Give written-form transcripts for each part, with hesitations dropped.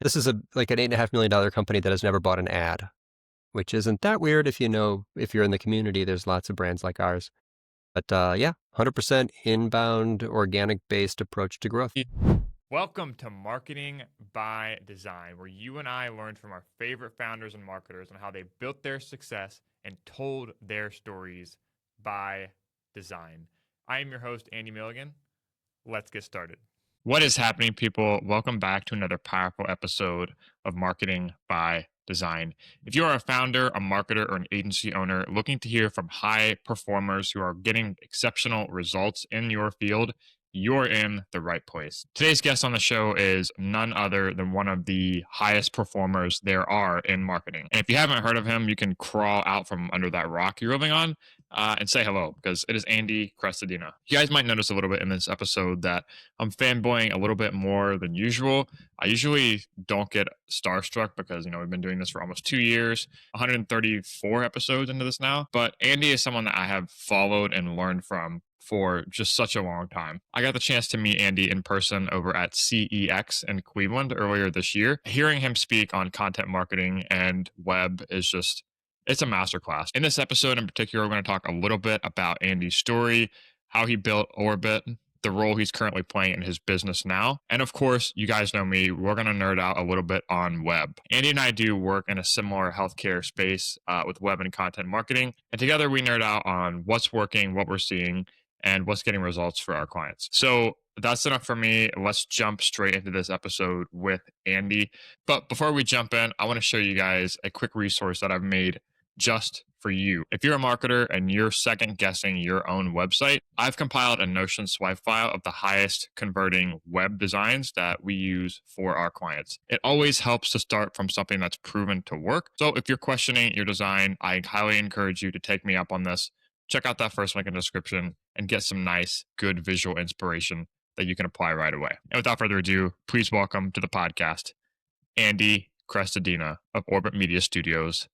This is like an $8.5 million company that has never bought an ad, which isn't that weird if if you're in the community, there's lots of brands like ours. But yeah, 100% inbound, organic-based approach to growth. Welcome to Marketing by Design, where you and I learned from our favorite founders and marketers on how they built their success and told their stories by design. I am your host, Andy Milligan. Let's get started. What is happening, people? Welcome back to another powerful episode of Marketing by Design. If you are a founder, a marketer, or an agency owner looking to hear from high performers who are getting exceptional results in your field, you're in the right place. Today's guest on the show is none other than one of the highest performers there are in marketing. And if you haven't heard of him, you can crawl out from under that rock you're living on and say hello, because it is Andy Crestodina. You guys might notice a little bit in this episode that I'm fanboying a little bit more than usual. I usually don't get starstruck because, we've been doing this for almost 2 years, 134 episodes into this now. But Andy is someone that I have followed and learned from for just such a long time. I got the chance to meet Andy in person over at CEX in Cleveland earlier this year. Hearing him speak on content marketing and web is just, it's a masterclass. In this episode in particular, we're going to talk a little bit about Andy's story, how he built Orbit, the role he's currently playing in his business now. And of course, you guys know me, we're going to nerd out a little bit on web. Andy and I do work in a similar healthcare space with web and content marketing. And together we nerd out on what's working, what we're seeing, and what's getting results for our clients. So that's enough for me. Let's jump straight into this episode with Andy. But before we jump in, I want to show you guys a quick resource that I've made just for you. If you're a marketer and you're second guessing your own website, I've compiled a Notion swipe file of the highest converting web designs that we use for our clients. It always helps to start from something that's proven to work. So if you're questioning your design, I highly encourage you to take me up on this. Check out that first link in the description and get some nice, good visual inspiration that you can apply right away. And without further ado, please welcome to the podcast, Andy Crestodina of Orbit Media Studios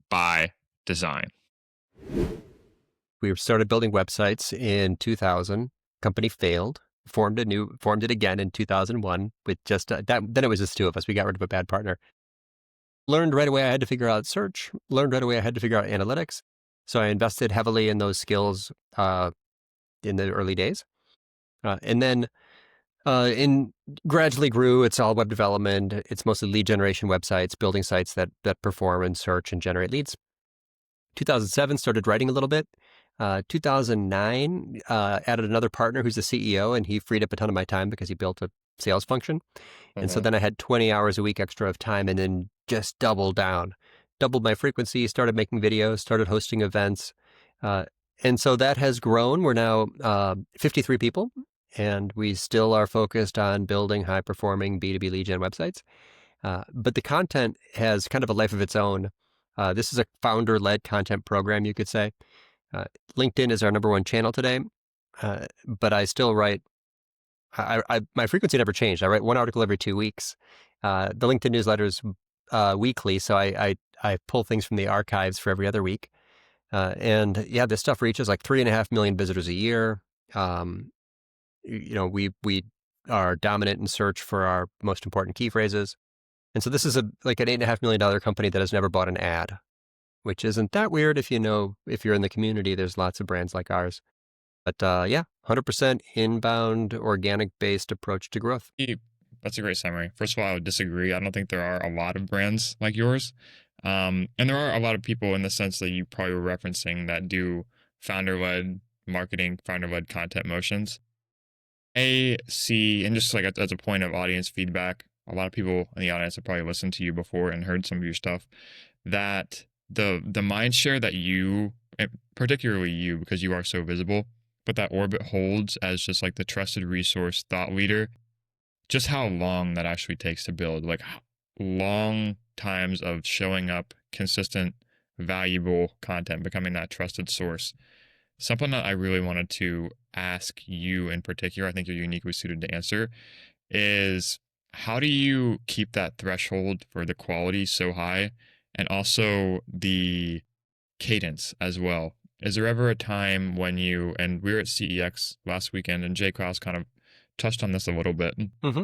by Design. We started building websites in 2000. Company failed. Formed it again in 2001 with just then it was just two of us. We got rid of a bad partner. Learned right away I had to figure out search. Learned right away I had to figure out analytics. So I invested heavily in those skills in the early days, and then gradually grew. It's all web development. It's mostly lead generation websites, building sites that perform and search and generate leads. 2007 started writing a little bit. 2009 added another partner who's the CEO, and he freed up a ton of my time because he built a sales function. And so then I had 20 hours a week extra of time, and then just doubled my frequency, started making videos, started hosting events. And so that has grown. We're now 53 people, and we still are focused on building high-performing B2B lead gen websites. But the content has kind of a life of its own. This is a founder-led content program, you could say. LinkedIn is our number one channel today, but I still write. My frequency never changed. I write one article every 2 weeks. The LinkedIn newsletter is weekly, so I pull things from the archives for every other week. And yeah, this stuff reaches like 3.5 million visitors a year. We are dominant in search for our most important key phrases. And so this is like an $8.5 million company that has never bought an ad, which isn't that weird if you're in the community, there's lots of brands like ours. But yeah, 100% inbound, organic-based approach to growth. That's a great summary. First of all, I would disagree. I don't think there are a lot of brands like yours. And there are a lot of people in the sense that you probably were referencing that do founder-led marketing, founder-led content motions. And just like as a point of audience feedback, a lot of people in the audience have probably listened to you before and heard some of your stuff, that the mind share that you, particularly you, because you are so visible, but that Orbit holds as just like the trusted resource thought leader, just how long that actually takes to build, like long times of showing up, consistent, valuable content, becoming that trusted source. Something that I really wanted to ask you in particular, I think you're uniquely suited to answer, is how do you keep that threshold for the quality so high, and also the cadence as well? Is there ever a time when and we were at CEX last weekend, and Jay Klaus kind of touched on this a little bit. Mm-hmm.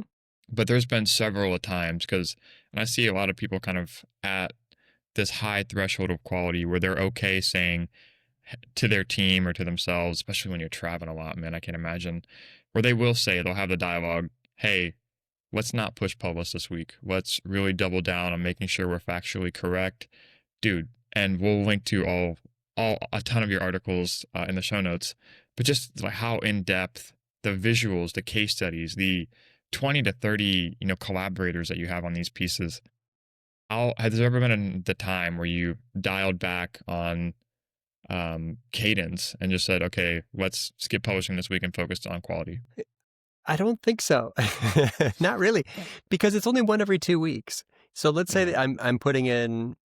but there's been several times and I see a lot of people kind of at this high threshold of quality where they're okay saying to their team or to themselves, especially when you're traveling a lot, man, I can imagine, where they will say, they'll have the dialogue, hey, let's not push publish this week. Let's really double down on making sure we're factually correct, dude. And we'll link to all a ton of your articles in the show notes. But just like how in depth the visuals, the case studies, the 20 to 30 collaborators that you have on these pieces. Has there ever been the time where you dialed back on cadence and just said, okay, let's skip publishing this week and focus on quality? I don't think so. Not really, because it's only one every 2 weeks. So let's say that I'm putting in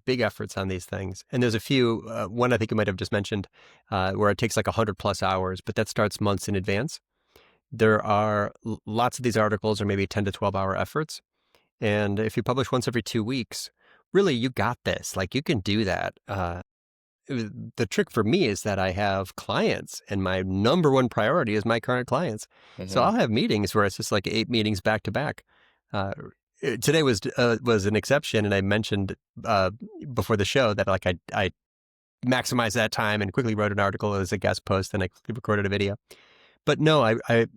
big efforts on these things, and there's a few. One I think you might have just mentioned, where it takes like 100+ hours, but that starts months in advance. There are lots of these articles are maybe 10 to 12-hour efforts, and if you publish once every 2 weeks, really you got this. Like you can do that. The trick for me is that I have clients, and my number one priority is my current clients. So I'll have meetings where it's just like 8 meetings back to back. Today was an exception, and I mentioned before the show that like I maximized that time and quickly wrote an article as a guest post, and I quickly recorded a video. But no,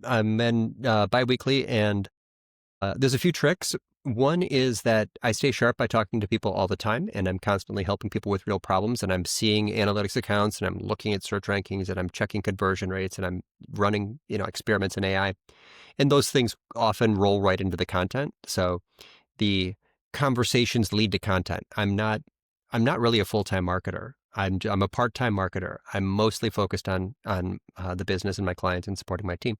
I'm in biweekly, and there's a few tricks. One is that I stay sharp by talking to people all the time, and I'm constantly helping people with real problems, and I'm seeing analytics accounts, and I'm looking at search rankings, and I'm checking conversion rates, and I'm running, experiments in AI. And those things often roll right into the content. So the conversations lead to content. I'm not really a full-time marketer. I'm a part-time marketer. I'm mostly focused on the business and my clients and supporting my team.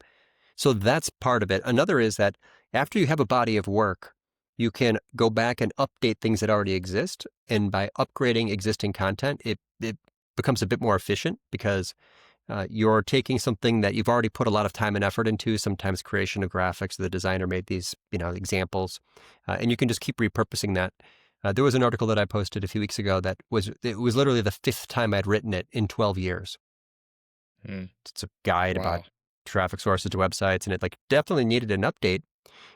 So that's part of it. Another is that after you have a body of work, you can go back and update things that already exist. And by upgrading existing content, it becomes a bit more efficient because you're taking something that you've already put a lot of time and effort into, sometimes creation of graphics. The designer made these, examples, and you can just keep repurposing that. There was an article that I posted a few weeks ago that was literally the 5th time I'd written it in 12 years. It's a guide about traffic sources to websites, and it like definitely needed an update.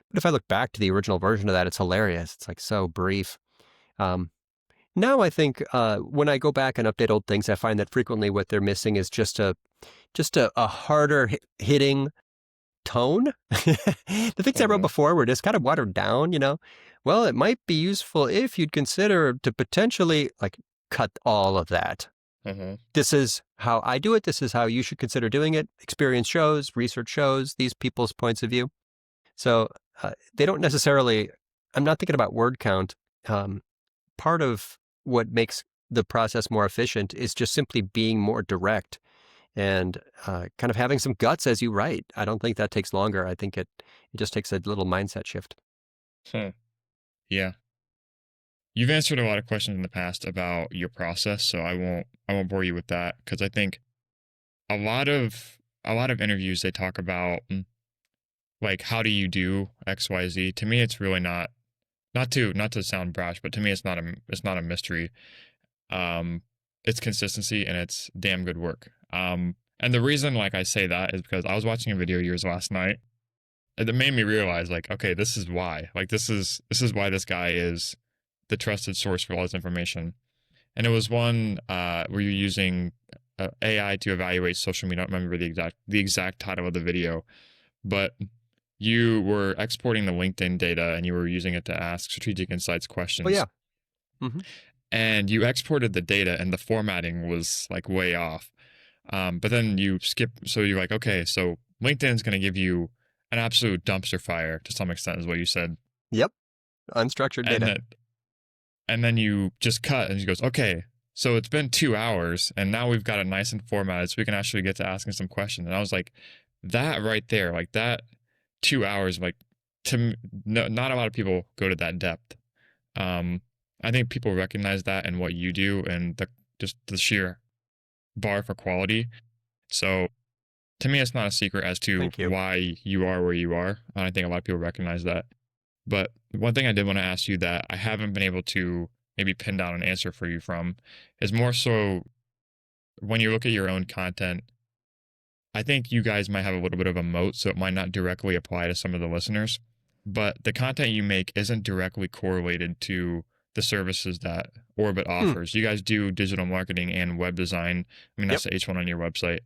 But if I look back to the original version of that, it's hilarious. It's like so brief. Now I think when I go back and update old things, I find that frequently what they're missing is just a harder hitting tone. The things I wrote before were just kind of watered down, Well, it might be useful if you'd consider to potentially like cut all of that. This is how I do it. This is how you should consider doing it. Experience shows, research shows, these people's points of view. So they don't necessarily, I'm not thinking about word count. Part of what makes the process more efficient is just simply being more direct and kind of having some guts as you write. I don't think that takes longer. I think it just takes a little mindset shift. Yeah. You've answered a lot of questions in the past about your process, so I won't bore you with that, because I think a lot of interviews they talk about like how do you do XYZ. To me, it's really not to sound brash, but to me it's not a mystery. It's consistency and it's damn good work. And the reason like I say that is because I was watching a video of yours last night that made me realize like, okay, this is why. Like this is why this guy is the trusted source for all this information. And it was one where you're using AI to evaluate social media. I don't remember the exact title of the video, but you were exporting the LinkedIn data and you were using it to ask strategic insights questions. Oh, yeah. And you exported the data and the formatting was like way off. But then you skip. So you're like, okay, so LinkedIn's going to give you an absolute dumpster fire to some extent is what you said. Yep. Unstructured data. And then you just cut and he goes, okay, so it's been 2 hours and now we've got it nice and formatted so we can actually get to asking some questions. And I was like, that right there, like that 2 hours, like not a lot of people go to that depth. I think people recognize that in what you do and the sheer bar for quality. So to me, it's not a secret as to why you are where you are. I think a lot of people recognize that. But one thing I did want to ask you that I haven't been able to maybe pin down an answer for you from is more so when you look at your own content, I think you guys might have a little bit of a moat, so it might not directly apply to some of the listeners. but the content you make isn't directly correlated to the services that Orbit offers. You guys do digital marketing and web design. I mean, Yep. that's the H1 on your website.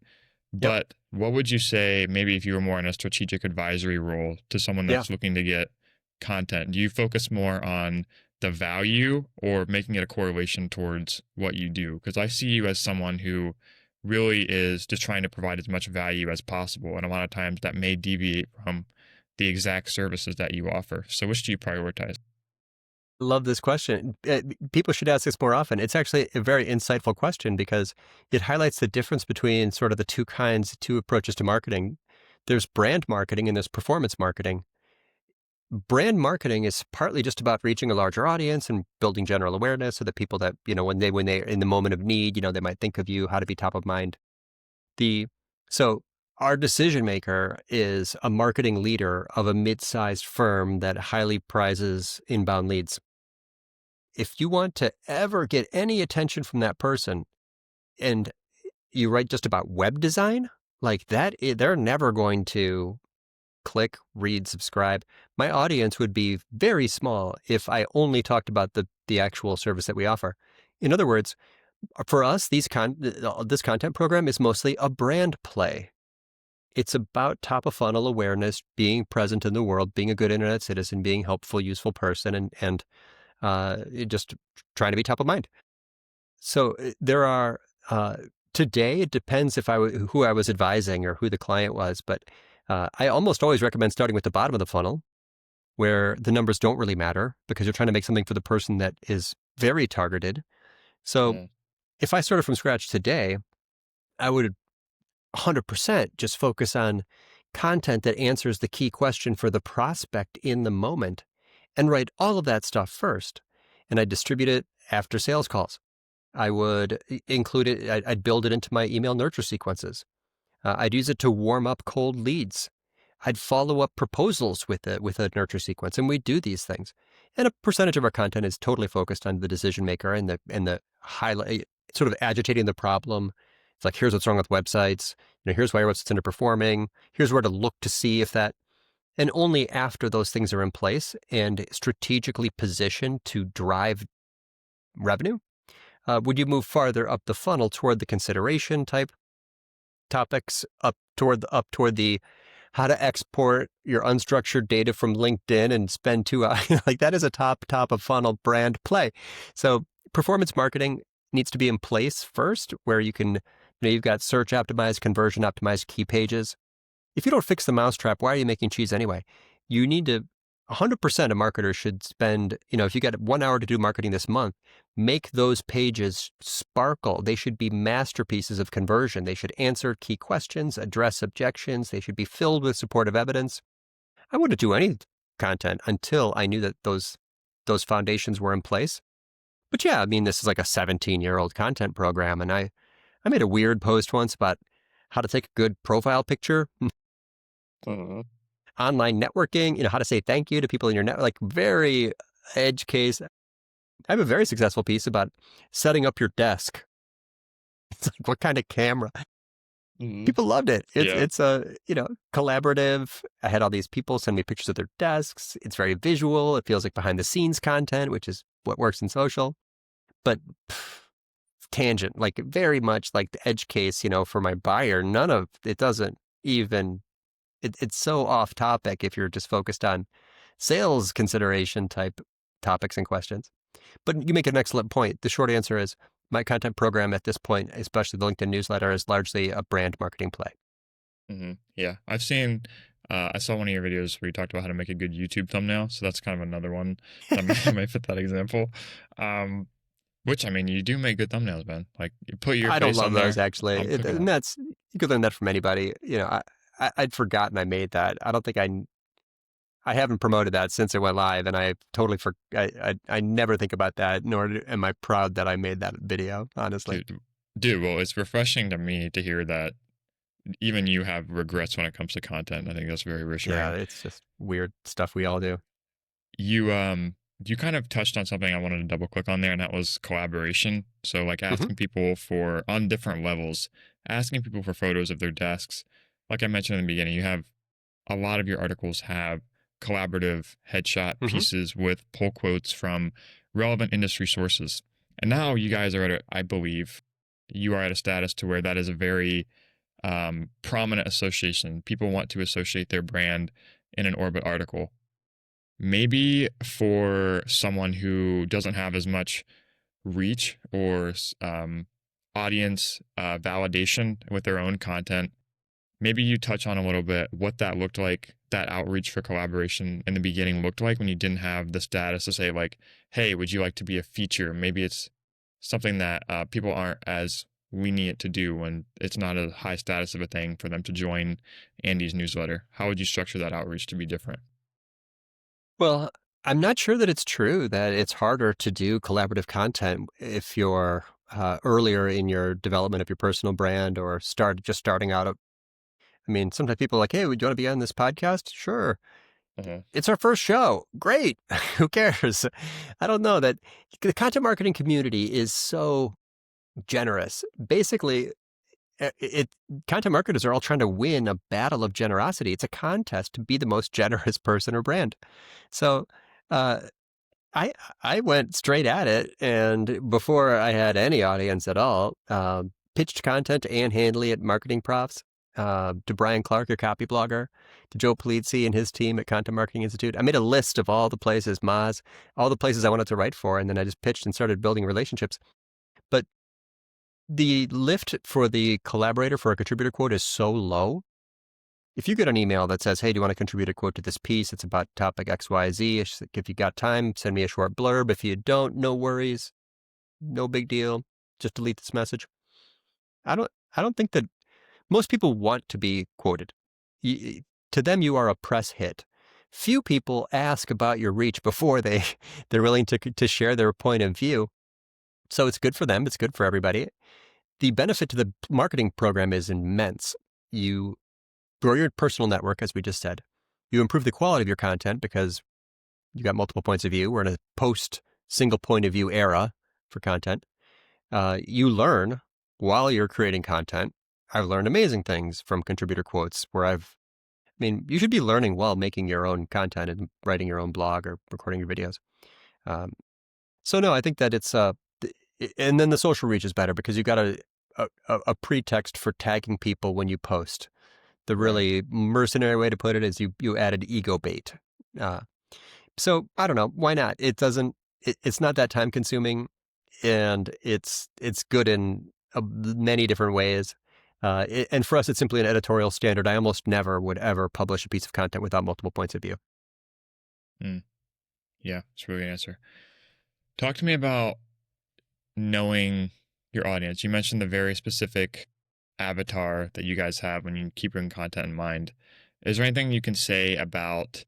Yep. But what would you say, maybe if you were more in a strategic advisory role to someone Yeah. that's looking to get content, do you focus more on the value or making it a correlation towards what you do? Because I see you as someone who really is just trying to provide as much value as possible. And a lot of times that may deviate from the exact services that you offer. So which do you prioritize? Love this question. People should ask this more often. It's actually a very insightful question because it highlights the difference between sort of the two approaches to marketing. There's brand marketing and there's performance marketing. Brand marketing is partly just about reaching a larger audience and building general awareness so that people that, when they're in the moment of need, they might think of you, how to be top of mind. So our decision maker is a marketing leader of a mid-sized firm that highly prizes inbound leads. If you want to ever get any attention from that person and you write just about web design, like that, they're never going to click, read, subscribe. My audience would be very small if I only talked about the actual service that we offer. In other words, for us, this content program is mostly a brand play. It's about top of funnel awareness, being present in the world, being a good internet citizen, being a helpful, useful person, and just trying to be top of mind. So there are today. It depends who I was advising or who the client was, but I almost always recommend starting with the bottom of the funnel, where the numbers don't really matter because you're trying to make something for the person that is very targeted. So Yeah. if I started from scratch today, I would 100% just focus on content that answers the key question for the prospect in the moment and write all of that stuff first. And I'd distribute it after sales calls. I would include it, I'd build it into my email nurture sequences. I'd use it to warm up cold leads. I'd follow up proposals with a nurture sequence, and we do these things. And a percentage of our content is totally focused on the decision maker and the highlight, sort of agitating the problem. It's like, here's what's wrong with websites. Here's why your website's underperforming. Here's where to look to see if that. And only after those things are in place and strategically positioned to drive revenue, would you move farther up the funnel toward the consideration type topics, up toward the how to export your unstructured data from LinkedIn and spend 2 hours. Like that is a top of funnel brand play. So performance marketing needs to be in place first, where you can, you've got search optimized, conversion optimized key pages. If you don't fix the mousetrap, why are you making cheese anyway? You need to, 100% of marketers should spend, if you got 1 hour to do marketing this month, make those pages sparkle. They should be masterpieces of conversion. They should answer key questions, address objections. They should be filled with supportive evidence. I wouldn't do any content until I knew that those foundations were in place. But yeah, I mean, this is like a 17-year-old content program. And I made a weird post once about how to take a good profile picture. Online networking, how to say thank you to people in your network, like very edge case. I have a very successful piece about setting up your desk. It's like, what kind of camera? People loved it. It's a, collaborative. I had all these people send me pictures of their desks. It's very visual. It feels like behind the scenes content, which is what works in social. But tangent, like very much like the edge case, for my buyer, none of it doesn't even, it's so off topic if you're just focused on sales consideration type topics and questions. But you make an excellent point. The short answer is my content program at this point, especially the LinkedIn newsletter, is largely a brand marketing play. Yeah, I've seen, I saw one of your videos where you talked about how to make a good YouTube thumbnail. So that's kind of another one that might fit that example. Which, I mean, you do make good thumbnails, man. Like, you put your I don't face love on those there. actually. I'm clicking And that. that's, you could learn that from anybody. I'd forgotten I made that. I don't think I haven't promoted that since it went live, and I totally I never think about that, nor am I proud that I made that video, honestly. Dude, well, it's refreshing to me to hear that even you have regrets when it comes to content. I think that's very reassuring. Yeah, it's just weird stuff we all do. You kind of touched on something I wanted to double click on there, and that was collaboration. So like asking people for, on different levels, asking people for photos of their desks. Like I mentioned in the beginning, you have a lot of your articles have collaborative headshot Mm-hmm. pieces with pull quotes from relevant industry sources. And now you guys are I believe, you are at a status to where that is a very prominent association. People want to associate their brand in an Orbit article. Maybe for someone who doesn't have as much reach or audience validation with their own content, maybe you touch on a little bit what that looked like, that outreach for collaboration in the beginning looked like when you didn't have the status to say, like, hey, would you like to be a feature? Maybe it's something that people aren't as lenient to do when it's not a high status of a thing for them to join Andy's newsletter. How would you structure that outreach to be different? Well, I'm not sure that it's true that it's harder to do collaborative content if you're earlier in your development of your personal brand or starting out. I mean, sometimes people are like, "Hey, would you want to be on this podcast?" Sure. Uh-huh. It's our first show. Great. Who cares? I don't know that the content marketing community is so generous. Basically, content marketers are all trying to win a battle of generosity. It's a contest to be the most generous person or brand. So, uh, I I went straight at it, and before I had any audience at all, pitched content to Ann Handley at Marketing Profs, to Brian Clark, a copy blogger, to Joe Polizzi and his team at Content Marketing Institute. I made a list of all the places, Moz, all the places I wanted to write for, and then I just pitched and started building relationships. But the lift for the collaborator for a contributor quote is so low. If you get an email that says, "Hey, do you want to contribute a quote to this piece? It's about topic XYZ. If you got time, send me a short blurb. If you don't, no worries. No big deal. Just delete this message." I don't think that most people want to be quoted. To them, you are a press hit. Few people ask about your reach before they're willing to share their point of view. So it's good for them. It's good for everybody. The benefit to the marketing program is immense. You grow your personal network, as we just said. You improve the quality of your content because you got multiple points of view. We're in a post single point of view era for content. You learn while you're creating content. I've learned amazing things from contributor quotes I mean, you should be learning while making your own content and writing your own blog or recording your videos. Um, so no, I think that and then the social reach is better because you've got a pretext for tagging people when you post. The Right. really mercenary way to put it is you added ego bait. Uh, so I don't know, why not? It's not that time consuming, and it's good in many different ways. And for us, it's simply an editorial standard. I almost never would ever publish a piece of content without multiple points of view. Mm. Yeah, it's a really good answer. Talk to me about knowing your audience. You mentioned the very specific avatar that you guys have when you keep your content in mind. Is there anything you can say about,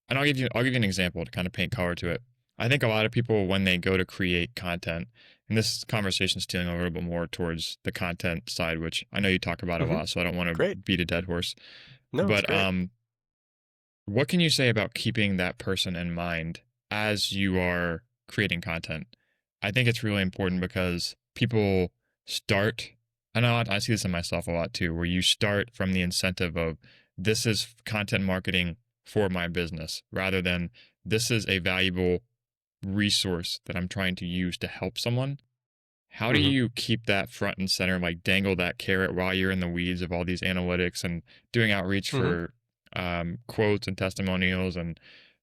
and I'll give you an example to kind of paint color to it. I think a lot of people, when they go to create content, and this conversation is stealing a little bit more towards the content side, which I know you talk about a Hmm. lot, so I don't want to Great. beat a dead horse. No, it's But great. what can you say about keeping that person in mind as you are creating content? I think it's really important because people start, I know I see this in myself a lot too, where you start from the incentive of this is content marketing for my business rather than this is a valuable resource that I'm trying to use to help someone. How do Hmm. you keep that front and center, like dangle that carrot while you're in the weeds of all these analytics and doing outreach Hmm. for quotes and testimonials and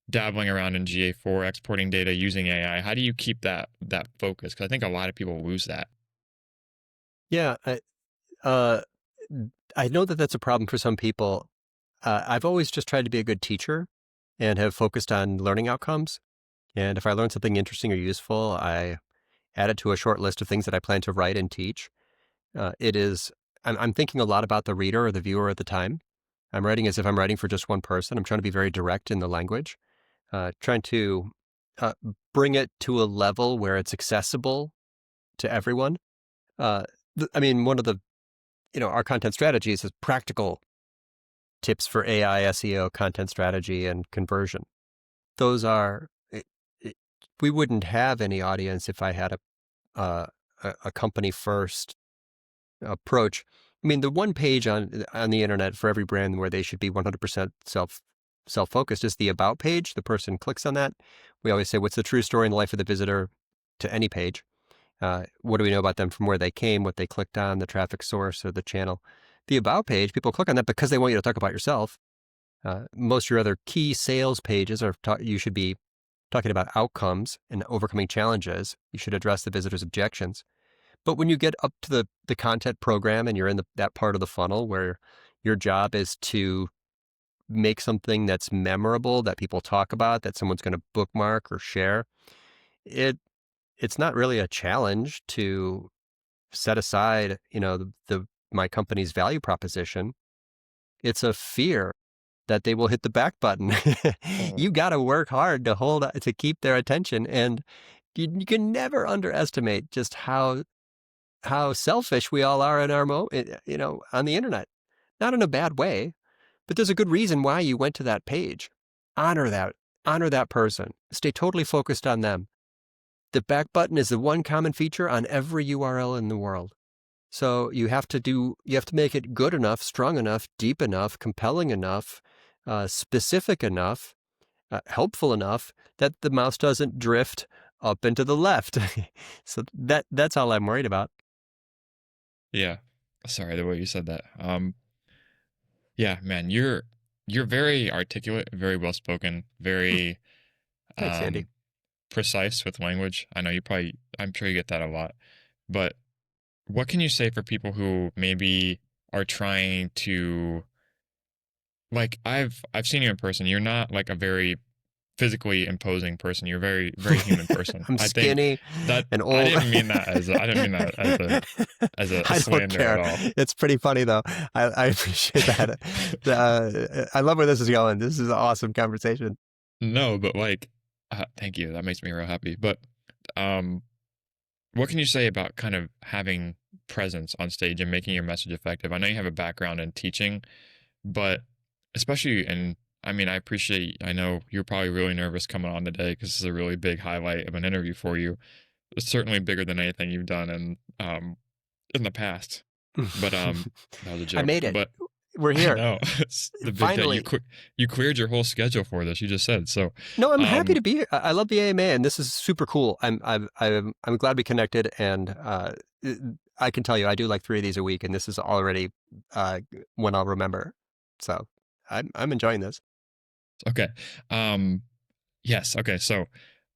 dabbling around in GA4, exporting data using AI? How do you keep that focus? Because I think a lot of people lose that. Yeah, uh, I know that that's a problem for some people. I've always just tried to be a good teacher and have focused on learning outcomes. And if I learn something interesting or useful, I add it to a short list of things that I plan to write and teach. It is, I'm thinking a lot about the reader or the viewer at the time. I'm writing as if I'm writing for just one person. I'm trying to be very direct in the language, trying to uh, bring it to a level where it's accessible to everyone. Uh, I mean, one of our content strategies is practical tips for AI, SEO, content strategy, and conversion. Those are, we wouldn't have any audience if I had uh, a company first approach. I mean, the one page on the internet for every brand where they should be 100% self self-focused is the about page. The person clicks on that. We always say, what's the true story in the life of the visitor to any page? What do we know about them from where they came, what they clicked on, the traffic source or the channel? The about page, people click on that because they want you to talk about yourself. Most of your other key sales pages you should be talking about outcomes and overcoming challenges. You should address the visitor's objections. But when you get up to the content program and you're in that part of the funnel where your job is to make something that's memorable, that people talk about, that someone's going to bookmark or share, it's not really a challenge to set aside, my company's value proposition. It's a fear that they will hit the back button. You got to work hard to keep their attention, and you can never underestimate just how selfish we all are in our on the internet. Not in a bad way, but there's a good reason why you went to that page. Honor that person. Stay totally focused on them. The back button is the one common feature on every URL in the world. So you have to make it good enough, strong enough, deep enough, compelling enough, specific enough, helpful enough that the mouse doesn't drift up and to the left. So that's all I'm worried about. Yeah. Sorry, the way you said that. Yeah, man, you're very articulate, very well spoken, very Thanks, Andy. Precise with language. I'm sure you get that a lot. But what can you say for people who maybe are trying to, like, I've seen you in person. You're not like a very physically imposing person. You're a very, very human person. I'm skinny and old. I didn't mean that as a slander at all. It's pretty funny though. I appreciate that. I love where this is going. This is an awesome conversation. No, but thank you. That makes me real happy. But what can you say about kind of having presence on stage and making your message effective? I know you have a background in teaching, but especially I know you're probably really nervous coming on today because this is a really big highlight of an interview for you. It's certainly bigger than anything you've done in the past. But that was a joke. I made it. But we're here. No, it's the big Finally. day. You cleared your whole schedule for this. You just said so. No, I'm happy to be here. I love the AMA, and this is super cool. I'm glad we connected, and I can tell you, I do like 3 of these a week, and this is already one I'll remember. So I'm enjoying this. Okay. Yes. Okay. So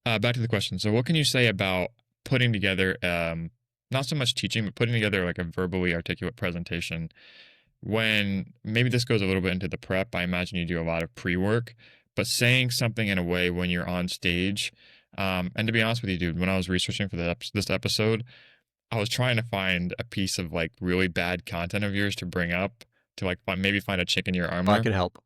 back to the question. So what can you say about putting together, not so much teaching, but putting together like a verbally articulate presentation? When maybe this goes a little bit into the prep, I imagine you do a lot of pre-work, but saying something in a way when you're on stage. And to be honest with you, dude, when I was researching for this episode, I was trying to find a piece of like really bad content of yours to bring up to like maybe find a chink in your armor. I can help.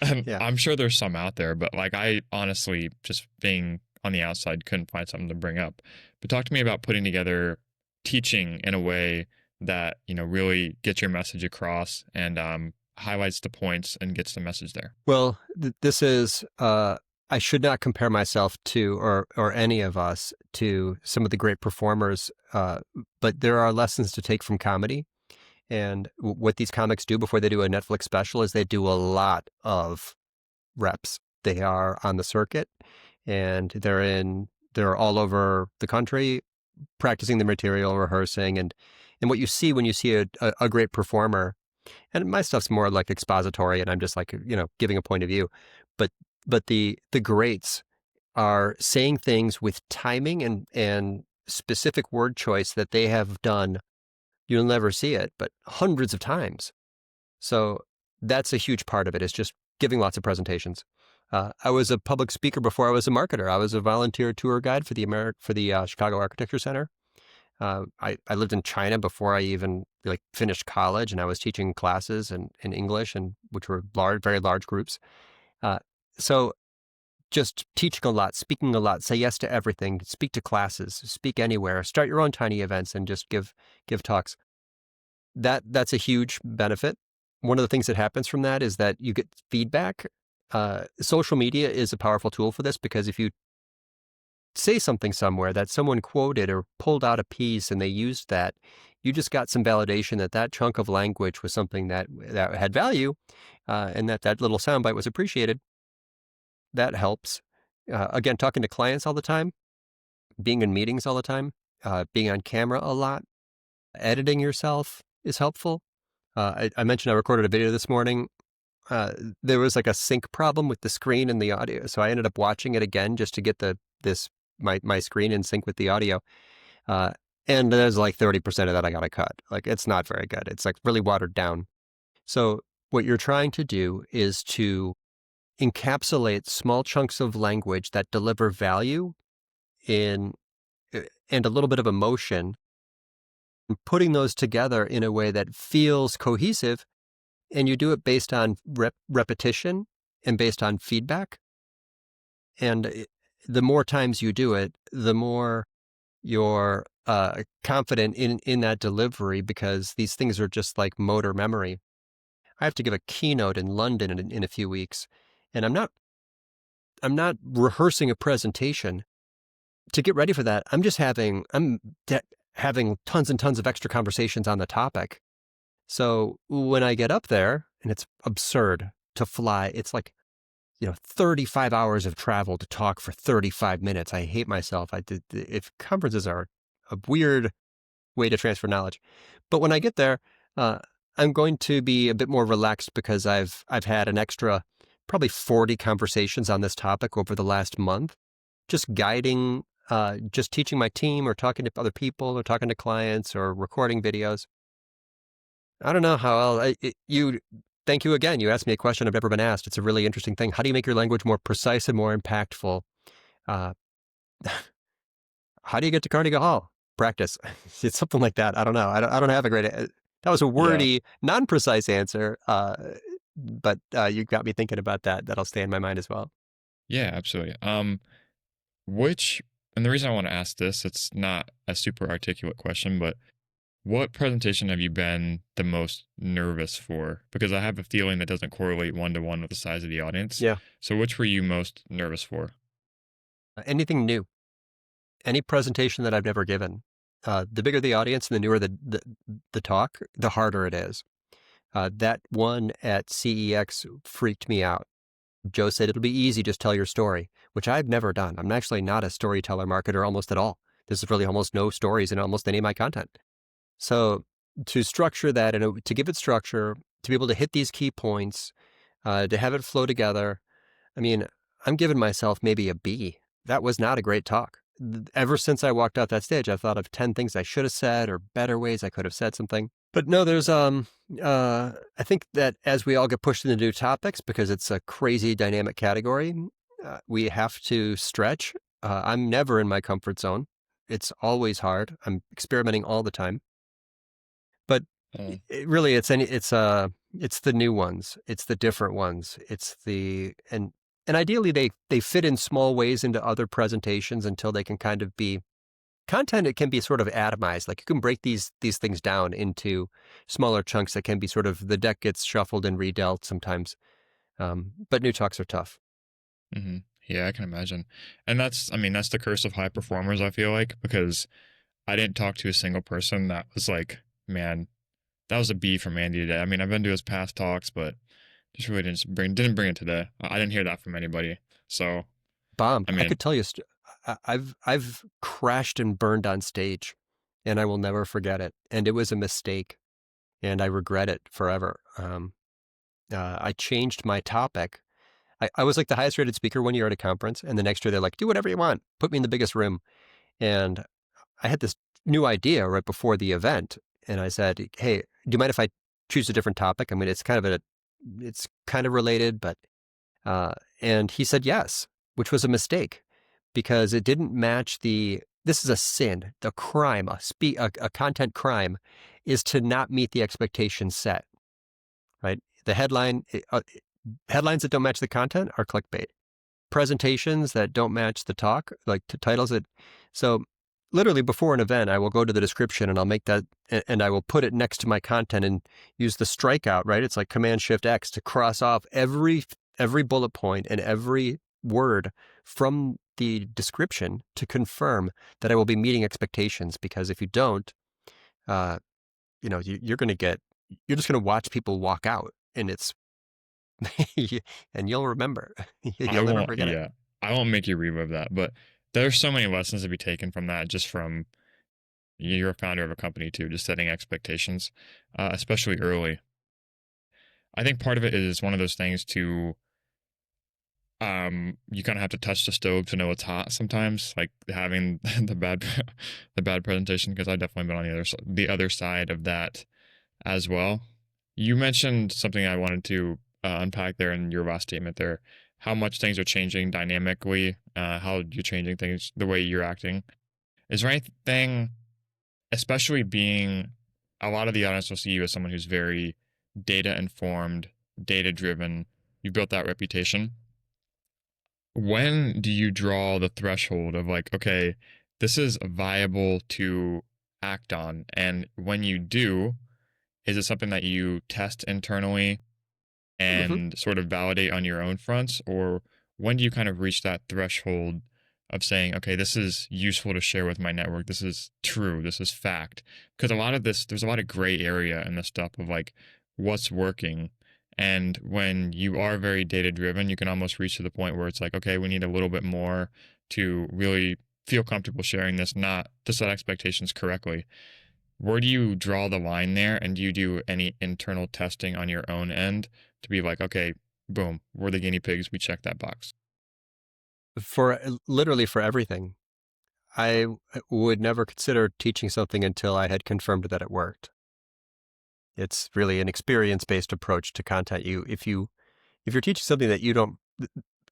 And Yeah. I'm sure there's some out there, but like I honestly, just being on the outside, couldn't find something to bring up. But talk to me about putting together teaching in a way that, really gets your message across and highlights the points and gets the message there. Well, this is, I should not compare myself to, or any of us, to some of the great performers, but there are lessons to take from comedy. And what these comics do before they do a Netflix special is they do a lot of reps. They are on the circuit, and they're all over the country practicing the material, rehearsing, and what you see when you see a great performer, and my stuff's more like expository, and I'm just like, giving a point of view, but the greats are saying things with timing and specific word choice that they have done. You'll never see it, but hundreds of times. So that's a huge part of it, is just giving lots of presentations. I was a public speaker before I was a marketer. I was a volunteer tour guide for the Chicago Architecture Center. I lived in China before I even finished college, and I was teaching classes in English, which were very large groups. So just teaching a lot, speaking a lot, say yes to everything, speak to classes, speak anywhere, start your own tiny events and just give talks. That's a huge benefit. One of the things that happens from that is that you get feedback. Social media is a powerful tool for this, because if you say something somewhere that someone quoted or pulled out a piece and they used that You just got some validation that that chunk of language was something that had value, and that little soundbite was appreciated. That helps. Again, talking to clients all the time, being in meetings all the time, being on camera a lot, editing yourself is helpful. I mentioned I recorded a video this morning. There was like a sync problem with the screen and the audio, so I ended up watching it again just to get my screen in sync with the audio. And there's like 30% of that I got to cut. Like, it's not very good. It's like really watered down. So what you're trying to do is to encapsulate small chunks of language that deliver value in and a little bit of emotion, and putting those together in a way that feels cohesive. And you do it based on repetition and based on feedback. And the more times you do it, the more you're confident in that delivery, because these things are just like motor memory. I have to give a keynote in London in a few weeks, and I'm not rehearsing a presentation. To get ready for that, I'm having tons and tons of extra conversations on the topic. So when I get up there, and it's absurd to fly, it's like, 35 hours of travel to talk for 35 minutes. I hate myself. If conferences are a weird way to transfer knowledge. But when I get there, I'm going to be a bit more relaxed because I've had an extra probably 40 conversations on this topic over the last month, just guiding, just teaching my team or talking to other people or talking to clients or recording videos. I don't know how else. Thank you again. You asked me a question I've never been asked. It's a really interesting thing. How do you make your language more precise and more impactful? Uh, how do you get to Carnegie Hall? Practice. It's something like that. I don't know. I don't have a great. That was a wordy, non-precise answer, but you got me thinking about that. That'll stay in my mind as well. Yeah, absolutely. And the reason I want to ask this, it's not a super articulate question, but what presentation have you been the most nervous for? Because I have a feeling that doesn't correlate one-to-one with the size of the audience. Yeah. So which were you most nervous for? Anything new. Any presentation that I've never given. The bigger the audience and the newer the talk, the harder it is. That one at CEX freaked me out. Joe said, it'll be easy, just tell your story, which I've never done. I'm actually not a storyteller marketer almost at all. There's really almost no stories in almost any of my content. So to structure that and to give it structure, to be able to hit these key points, to have it flow together, I mean, I'm giving myself maybe a B. That was not a great talk. Ever since I walked out that stage, I've thought of 10 things I should have said or better ways I could have said something. But no, there's, I think that as we all get pushed into new topics, because it's a crazy dynamic category, we have to stretch. I'm never in my comfort zone. It's always hard. I'm experimenting all the time. But really, it's the new ones. It's the different ones. And ideally they fit in small ways into other presentations until they can kind of be content. It can be sort of atomized. Like, you can break these things down into smaller chunks that can be sort of, the deck gets shuffled and redealt sometimes. But new talks are tough. Mm-hmm. Yeah, I can imagine. And that's the curse of high performers, I feel like, because I didn't talk to a single person that was like, man, that was a B from Andy today. I mean, I've been to his past talks, but just really didn't bring it today. I didn't hear that from anybody. So bombed. I mean, I could tell you, I've crashed and burned on stage, and I will never forget it. And it was a mistake, and I regret it forever. I changed my topic. I was like the highest rated speaker one year at a conference, and the next year they're like, do whatever you want, put me in the biggest room. And I had this new idea right before the event, and I said, hey, do you mind if I choose a different topic? I mean, it's kind of related, but and he said yes, which was a mistake, because it didn't match this is a sin, the crime, a content crime is to not meet the expectations set, right? The headlines that don't match the content are clickbait. Presentations that don't match the talk, like titles so literally before an event, I will go to the description and I'll make that, and I will put it next to my content and use the strikeout, right? It's like Command-Shift-X to cross off every bullet point and every word from the description to confirm that I will be meeting expectations. Because if you don't, you're going to you're just going to watch people walk out, and it's, and you'll remember. I You'll never won't, forget it. yeah, I won't make you relive that, but there's so many lessons to be taken from that, just from you're a founder of a company too, just setting expectations, especially early. I think part of it is one of those things to you kind of have to touch the stove to know it's hot sometimes, like having the bad the bad presentation, because I've definitely been on the other side of that as well. You mentioned something I wanted to unpack there in your last statement there, how much things are changing dynamically, how you're changing things, the way you're acting. Is there anything, especially being a lot of the audience will see you as someone who's very data informed, data driven, you built that reputation. When do you draw the threshold of like, okay, this is viable to act on? And when you do, is it something that you test internally Hmm. and sort of validate on your own fronts? Or when do you kind of reach that threshold of saying, okay, this is useful to share with my network. This is true. This is fact. Because a lot of this, there's a lot of gray area in this stuff of like what's working. And when you are very data driven, you can almost reach to the point where it's like, okay, we need a little bit more to really feel comfortable sharing this, not to set expectations correctly. Where do you draw the line there? And do you do any internal testing on your own end to be like, okay, boom, we're the guinea pigs. We check that box. For literally for everything, I would never consider teaching something until I had confirmed that it worked. It's really an experience-based approach to content. If you're teaching something that you don't,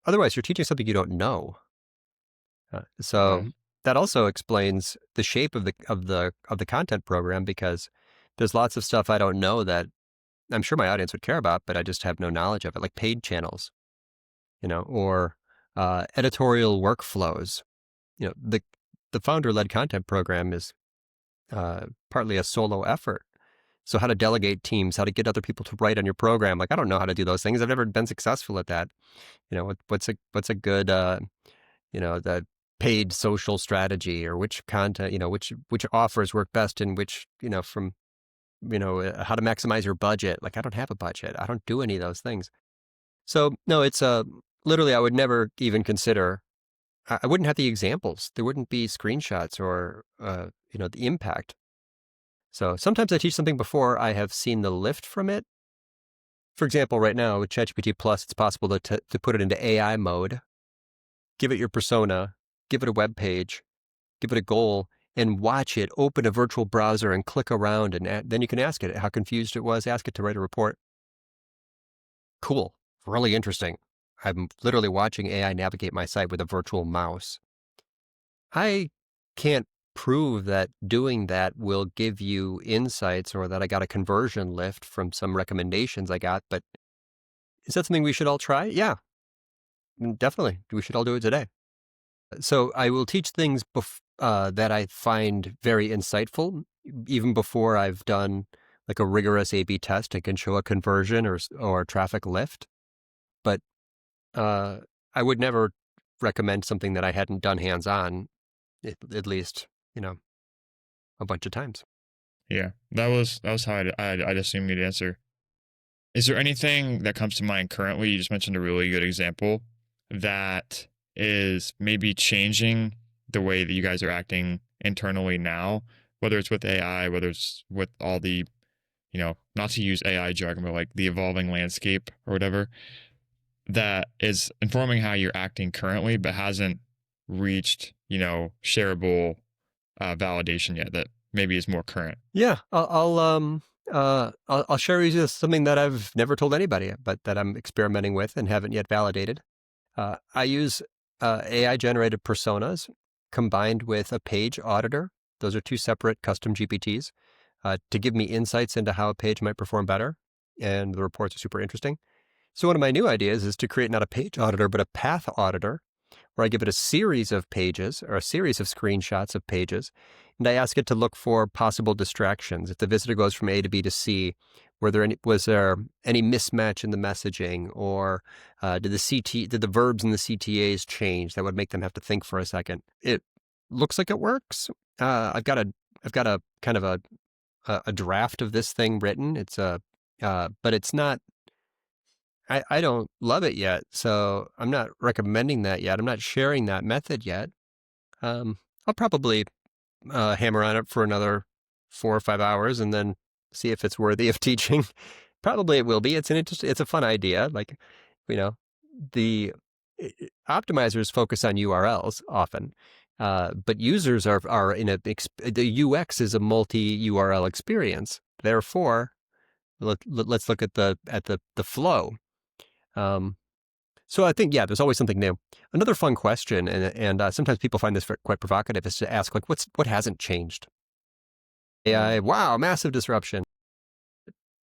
otherwise you're teaching something you don't know. Yeah. So that also explains the shape of the content program, because there's lots of stuff I don't know that I'm sure my audience would care about, but I just have no knowledge of it, like paid channels, or editorial workflows. The founder-led content program is partly a solo effort. So how to delegate teams, how to get other people to write on your program. Like, I don't know how to do those things. I've never been successful at that. What's a good, the paid social strategy, or which content, which offers work best in which, from, how to maximize your budget. Like, I don't have a budget. I don't do any of those things. So no, it's literally, I would never even consider, I wouldn't have the examples. There wouldn't be screenshots or, the impact. So sometimes I teach something before I have seen the lift from it. For example, right now with ChatGPT Plus, it's possible to put it into AI mode, give it your persona, give it a web page, give it a goal, and watch it open a virtual browser and click around. And then you can ask it how confused it was, ask it to write a report. Cool. Really interesting. I'm literally watching AI navigate my site with a virtual mouse. I can't prove that doing that will give you insights or that I got a conversion lift from some recommendations I got, but is that something we should all try? Yeah, definitely. We should all do it today. So I will teach things that I find very insightful, even before I've done like a rigorous A/B test and can show a conversion or traffic lift. But I would never recommend something that I hadn't done hands-on, at least, a bunch of times. Yeah. That was how I'd assume you'd answer. Is there anything that comes to mind currently? You just mentioned a really good example that is maybe changing the way that you guys are acting internally now, whether it's with AI, whether it's with all the, not to use AI jargon, but like the evolving landscape or whatever, that is informing how you're acting currently, but hasn't reached, shareable validation yet, that maybe is more current. Yeah, I'll share with you something that I've never told anybody, but that I'm experimenting with and haven't yet validated. I use AI-generated personas combined with a page auditor. Those are two separate custom GPTs to give me insights into how a page might perform better, and the reports are super interesting. So one of my new ideas is to create not a page auditor, but a path auditor, where I give it a series of pages or a series of screenshots of pages, and I ask it to look for possible distractions. If the visitor goes from A to B to C, was there any mismatch in the messaging, or did the verbs in the CTAs change that would make them have to think for a second? It looks like it works. I've got a kind of a a draft of this thing written. But it's not. I don't love it yet, so I'm not recommending that yet. I'm not sharing that method yet. I'll probably hammer on it for another 4 or 5 hours and then see if it's worthy of teaching. Probably it will be. It's a fun idea. Like, you know, the optimizers focus on URLs often, but users are the UX is a multi URL experience. Therefore, let's look at the flow. So I think, yeah, there's always something new. Another fun question, and sometimes people find this quite provocative, is to ask, like, what hasn't changed? AI, wow, massive disruption.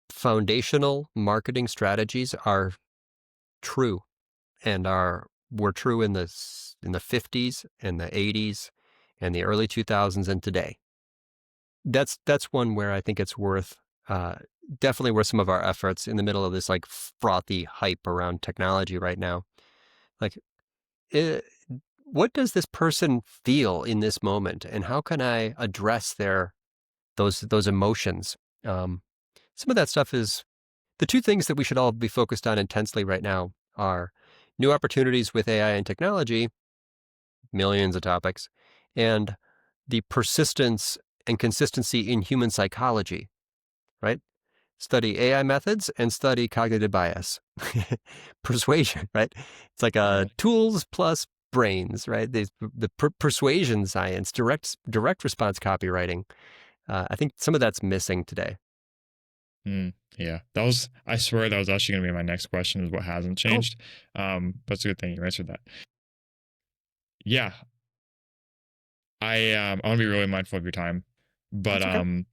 Foundational marketing strategies are true, and were true in the 50s and the 80s and the early 2000s and today. That's one where I think it's worth definitely worth some of our efforts in the middle of this like frothy hype around technology right now. Like, what does this person feel in this moment, and how can I address those emotions? Some of that stuff is the two things that we should all be focused on intensely right now are new opportunities with AI and technology, millions of topics, and the persistence and consistency in human psychology, right? Study AI methods and study cognitive bias. Persuasion, right? It's like tools plus brains, right? The persuasion science, direct response copywriting. I think some of that's missing today. Yeah, I swear that was actually going to be my next question, is what hasn't changed. Cool. But it's a good thing you answered that. Yeah. I want to be really mindful of your time, but okay.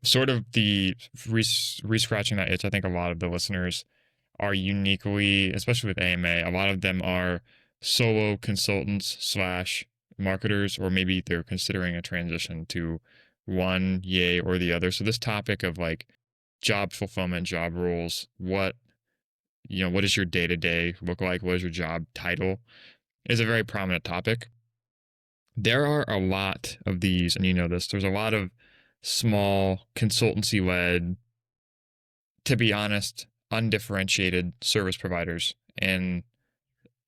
Sort of the re-scratching that itch, I think a lot of the listeners are uniquely, especially with AMA, a lot of them are solo consultants slash marketers, or maybe they're considering a transition to one, yay, or the other. So this topic of like job fulfillment, job roles, what does your day-to-day look like? What is your job title? Is a very prominent topic. There are a lot of these, and you know this, there's a lot of small consultancy-led, to be honest, undifferentiated service providers in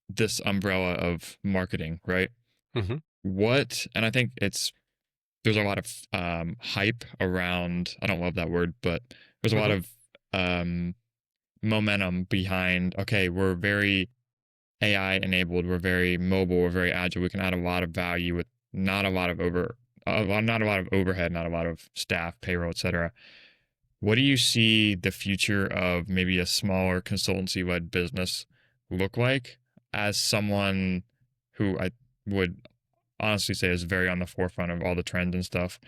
this umbrella of marketing, right? Mm-hmm. And I think there's a lot of hype around, I don't love that word, but there's a lot of momentum behind, okay, we're very AI enabled, we're very mobile, we're very agile, we can add a lot of value with not a lot of overhead, not a lot of staff, payroll, etc. What do you see the future of maybe a smaller consultancy-led business look like, as someone who I would honestly say is very on the forefront of all the trends and stuff,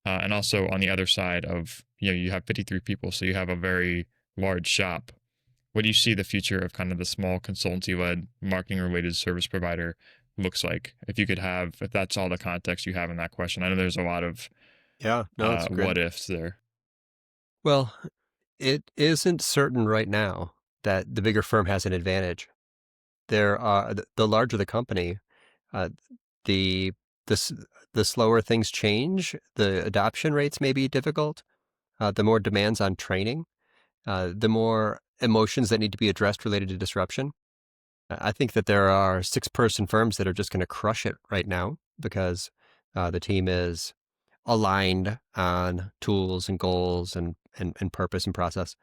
and also on the other side of, you have 53 people, so you have a very large shop. What do you see the future of kind of the small consultancy-led marketing-related service provider looks like? If that's all the context you have in that question. I know there's a lot of what ifs there. Well, it isn't certain right now that the bigger firm has an advantage. The larger the company, the slower things change, the adoption rates may be difficult, the more demands on training, the more emotions that need to be addressed related to disruption. I think that there are 6-person firms that are just going to crush it right now because the team is aligned on tools and goals and purpose and process.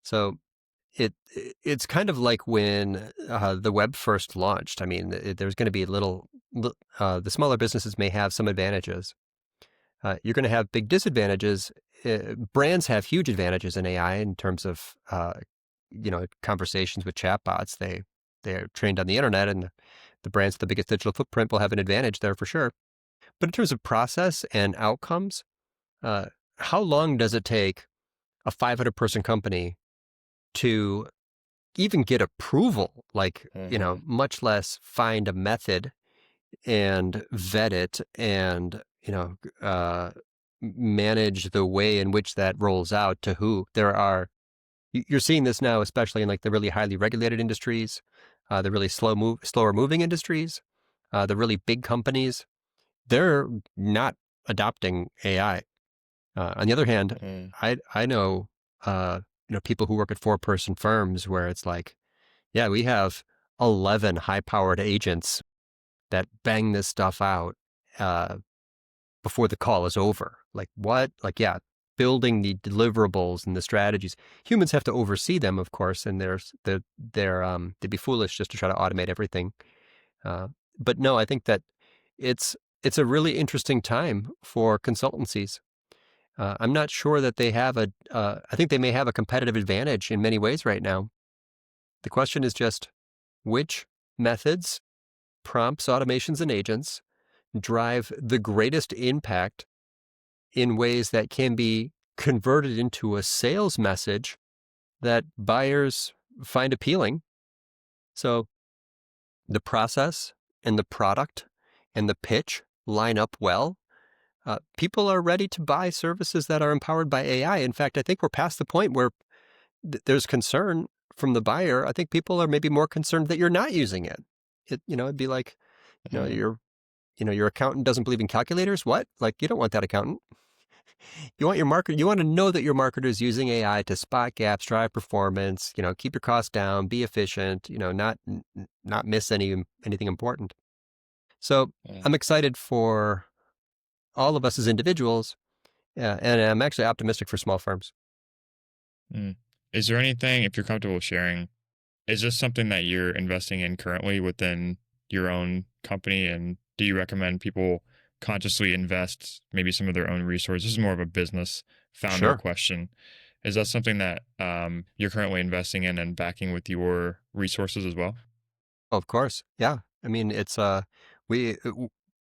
So it's kind of like when the web first launched. I mean, there's going to be the smaller businesses may have some advantages. You're going to have big disadvantages. Brands have huge advantages in AI in terms of conversations with chatbots. They're trained on the internet, and the brands with the biggest digital footprint will have an advantage there for sure. But in terms of process and outcomes, how long does it take a 500-person company to even get approval? Like, much less find a method and vet it and, manage the way in which that rolls out to who. You're seeing this now, especially in like the really highly regulated industries, the really slower moving industries, the really big companies. They're not adopting AI. On the other hand, Mm. I know people who work at 4-person firms where it's like, yeah, we have 11 high-powered agents that bang this stuff out before the call is over. Like what? Like, yeah, building the deliverables and the strategies. Humans have to oversee them, of course, and they'd be foolish just to try to automate everything. Uh, but no, I think that it's a really interesting time for consultancies. I'm not sure that they have I think they may have a competitive advantage in many ways right now. The question is just which methods, prompts, automations, and agents drive the greatest impact in ways that can be converted into a sales message that buyers find appealing. So the process and the product and the pitch line up well. People are ready to buy services that are empowered by AI. In fact, I think we're past the point where there's concern from the buyer. I think people are maybe more concerned that you're not using it. It'd be like, Mm. your accountant doesn't believe in calculators. What? Like, you don't want that accountant. You want your marketer. You want to know that your marketer is using AI to spot gaps, drive performance. Keep your costs down, be efficient. Not miss anything important. So Yeah. I'm excited for all of us as individuals, and I'm actually optimistic for small firms. Mm. Is there anything, if you're comfortable sharing, is this something that you're investing in currently within your own company? And do you recommend people consciously invest maybe some of their own resources? This is more of a business founder Sure. question. Is that something that you're currently investing in and backing with your resources as well? Of course. Yeah. I mean, it's we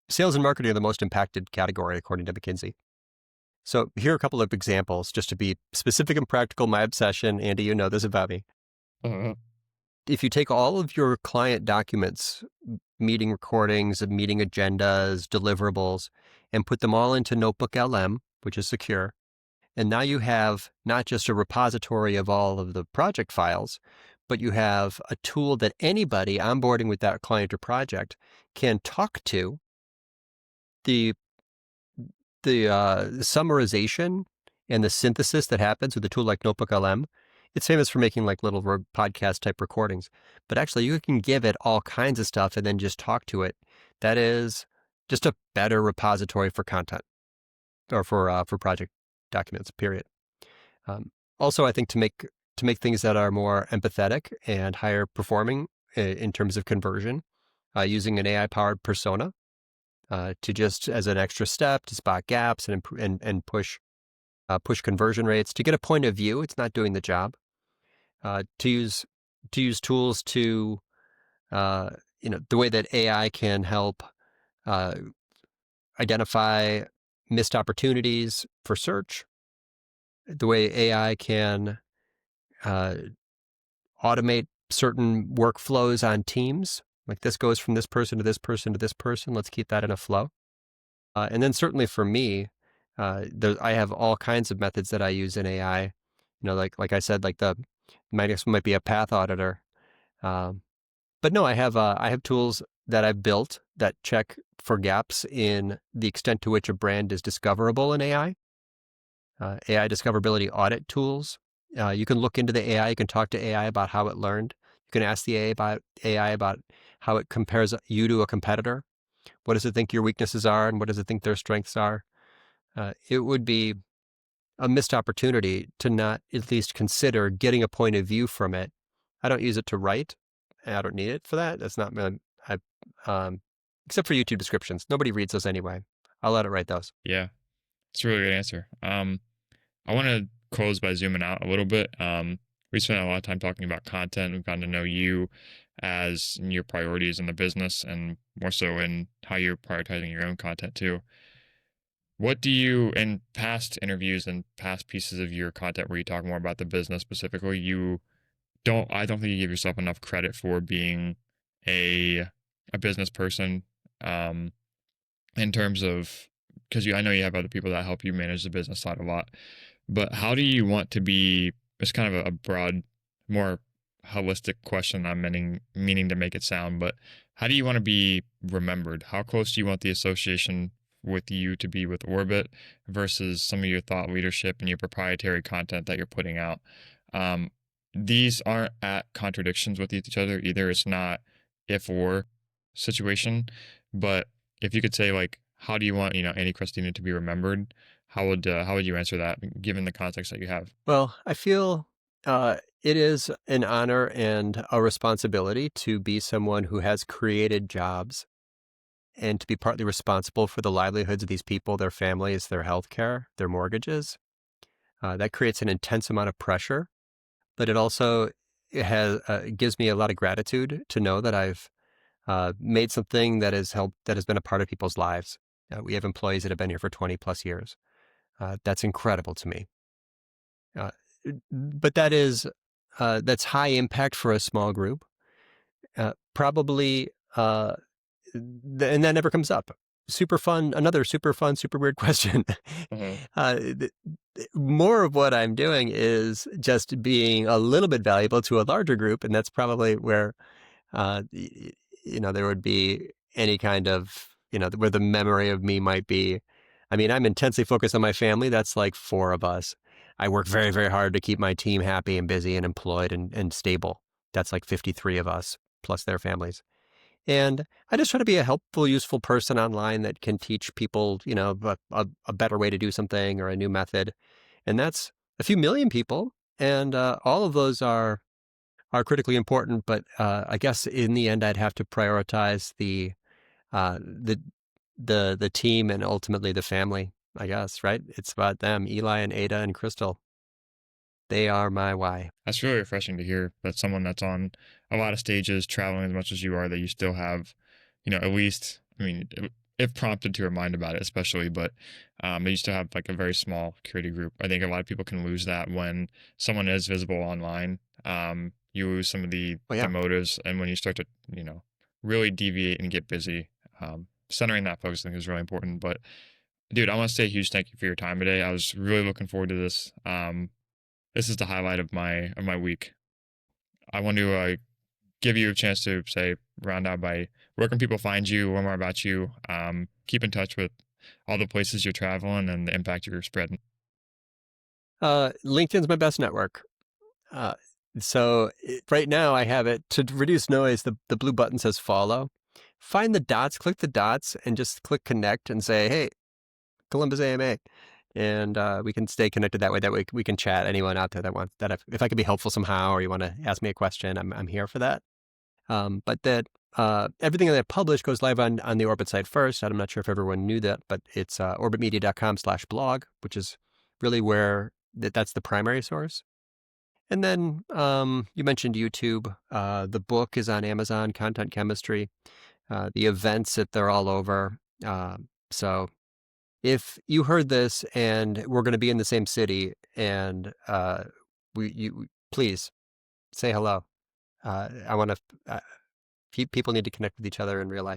sales and marketing are the most impacted category according to McKinsey. So here are a couple of examples just to be specific and practical. My obsession, Andy, you know this about me. Uh, If you take all of your client documents, meeting recordings, meeting agendas, deliverables, and put them all into NotebookLM, which is secure, and now you have not just a repository of all of the project files, but you have a tool that anybody onboarding with that client or project can talk to. The summarization and the synthesis that happens with a tool like NotebookLM, it's famous for making like little podcast type recordings, but actually you can give it all kinds of stuff and then just talk to it. That is just a better repository for content or for project documents. Period. Also, I think to make things that are more empathetic and higher performing in terms of conversion, using an AI powered persona to just as an extra step to spot gaps and push conversion rates to get a point of view. It's not doing the job. To use tools to the way that AI can help uh, identify missed opportunities for search. The way AI can uh, automate certain workflows on teams. Like this goes from this person to this person to this person. Let's keep that in a flow. And then certainly for me, I have all kinds of methods that I use in AI. Like I said, like my next one might be a path auditor. But no, I have tools that I've built that check for gaps in the extent to which a brand is discoverable in AI. AI discoverability audit tools. You can look into the AI. You can talk to AI about how it learned. You can ask the AI about how it compares you to a competitor. What does it think your weaknesses are, and what does it think their strengths are? It would be a missed opportunity to not at least consider getting a point of view from it. I don't use it to write. And I don't need it for that. That's not I except for YouTube descriptions. Nobody reads those anyway. I'll let it write those. yeah, it's a really good answer. I want to close by zooming out a little bit. We spent a lot of time talking about content. We've gotten to know you as your priorities in the business and more so in how you're prioritizing your own content too. What do you, in past interviews and past pieces of your content where you talk more about the business specifically, I don't think you give yourself enough credit for being a business person, um, in terms of, because I know you have other people that help you manage the business side a lot, but how do you want to be, it's kind of a broad, more holistic question I'm meaning to make it sound, but how do you want to be remembered? How close do you want the association with you to be with Orbit versus some of your thought leadership and your proprietary content that you're putting out. Um, these aren't at contradictions with each other either. It's not if or situation, but if you could say like, how do you want Annie Crestodina to be remembered? How would you answer that given the context that you have? Well, I feel it is an honor and a responsibility to be someone who has created jobs and to be partly responsible for the livelihoods of these people, their families, their health care, their mortgages. That creates an intense amount of pressure, but it gives me a lot of gratitude to know that I've made something that has been a part of people's lives. We have employees that have been here for 20 plus years. That's incredible to me. Uh, but that's high impact for a small group. Probably, and that never comes up. Another super fun, super weird question. Mhm. More of what I'm doing is just being a little bit valuable to a larger group, and that's probably where there would be any kind of, where the memory of me might be. I mean, I'm intensely focused on my family. That's like 4 of us. I work very, very hard to keep my team happy and busy and employed and stable. That's like 53 of us plus their families. And I just try to be a helpful, useful person online that can teach people, a better way to do something or a new method. And that's a few million people. And all of those are critically important, but I guess in the end, I'd have to prioritize uh, the the team and ultimately the family. I guess, right? It's about them, Eli and Ada and Crystal. They are my why. That's really refreshing to hear that someone that's on a lot of stages, traveling as much as you are, that you still have, at least, I mean, if prompted to remind about it, especially, but that you still have like a very small community group. I think a lot of people can lose that when someone is visible online. You lose some of Oh the yeah. motives, and when you start to, really deviate and get busy, centering that focus, I think is really important. But dude, I want to say a huge thank you for your time today. I was really looking forward to this. This is the highlight of my week. I want to give you a chance to say round out by where can people find you, learn more about you, keep in touch with all the places you're traveling and the impact you're spreading. LinkedIn's my best network. Uh, right now I have it to reduce noise. The blue button says follow. Find the dots, click the dots, and just click connect and say, hey, Columbus AMA. And we can stay connected that way. That way we can chat. Anyone out there that wants that, if I could be helpful somehow, or you want to ask me a question, I'm here for that. But that everything that I publish goes live on the Orbit site first. I'm not sure if everyone knew that, but it's orbitmedia.com/blog, which is really where that's the primary source. And then you mentioned YouTube. The book is on Amazon, Content Chemistry. The events that they're all over. So if you heard this and we're going to be in the same city, and please say hello. I want to. People need to connect with each other in real life.